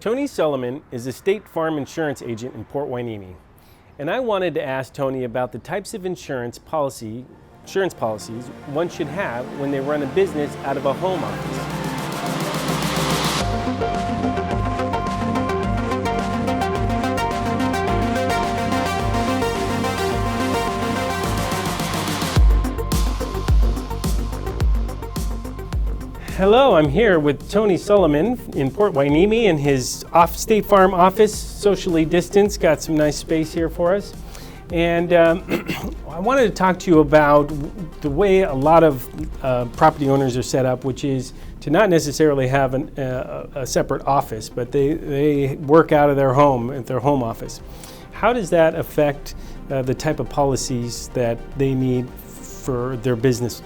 Tony Solomon is a State Farm insurance agent in Port Hueneme, and I wanted to ask Tony about the types of insurance policies one should have when they run a business out of a home office. Hello, I'm here with Tony Solomon in Port Hueneme in his State Farm office, socially distanced, got some nice space here for us. And I wanted to talk to you about the way a lot of property owners are set up, which is to not necessarily have a separate office, but they work out of their home, at their home office. How does that affect the type of policies that they need for their business?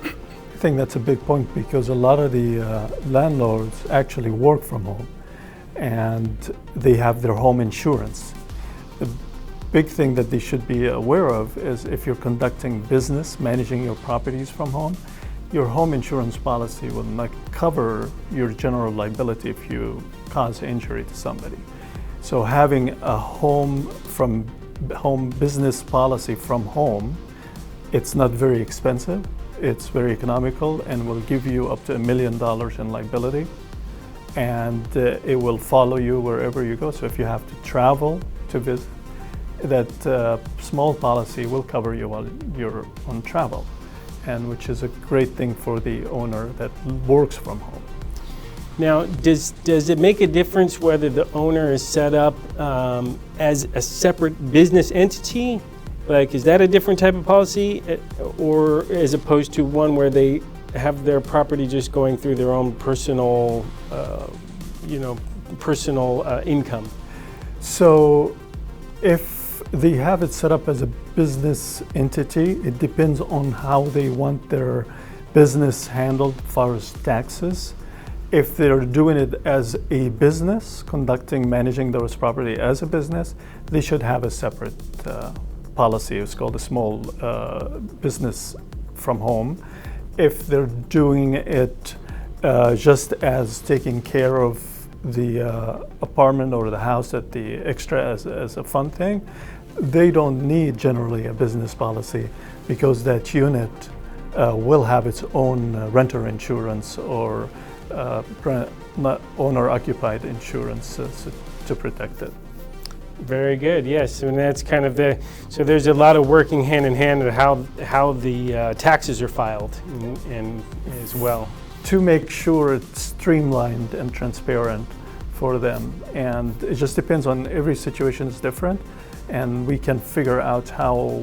I think that's a big point because a lot of the landlords actually work from home and they have their home insurance. The big thing that they should be aware of is if you're conducting business, managing your properties from home, your home insurance policy will not cover your general liability if you cause injury to somebody. So having a home business policy from home, it's not very expensive. It's very economical and will give you up to $1 million in liability, and it will follow you wherever you go. So if you have to travel to visit, that small policy will cover you while you're on travel, and which is a great thing for the owner that works from home. Now, does it make a difference whether the owner is set up as a separate business entity? Like, is that a different type of policy, or as opposed to one where they have their property just going through their own personal, income? So, if they have it set up as a business entity, it depends on how they want their business handled as far as taxes. If they're doing it as a business, managing those property as a business, they should have a separate policy. It's called a small business from home. If they're doing it just as taking care of the apartment or the house at the extra as a fun thing, they don't need generally a business policy because that unit will have its own renter insurance or owner-occupied insurance to protect it. Very good. Yes, and that's kind of so there's a lot of working hand in hand with how the taxes are filed and as well. To make sure it's streamlined and transparent for them, and it just depends on every situation is different, and we can figure out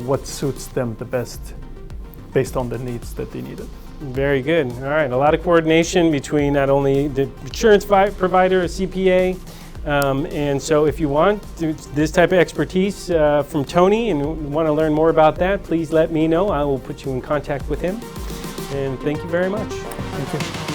what suits them the best based on the needs that they needed. Very good. All right, a lot of coordination between not only the insurance provider, a CPA. And so if you want this type of expertise from Tony and want to learn more about that, please let me know. I will put you in contact with him. And thank you very much. Thank you.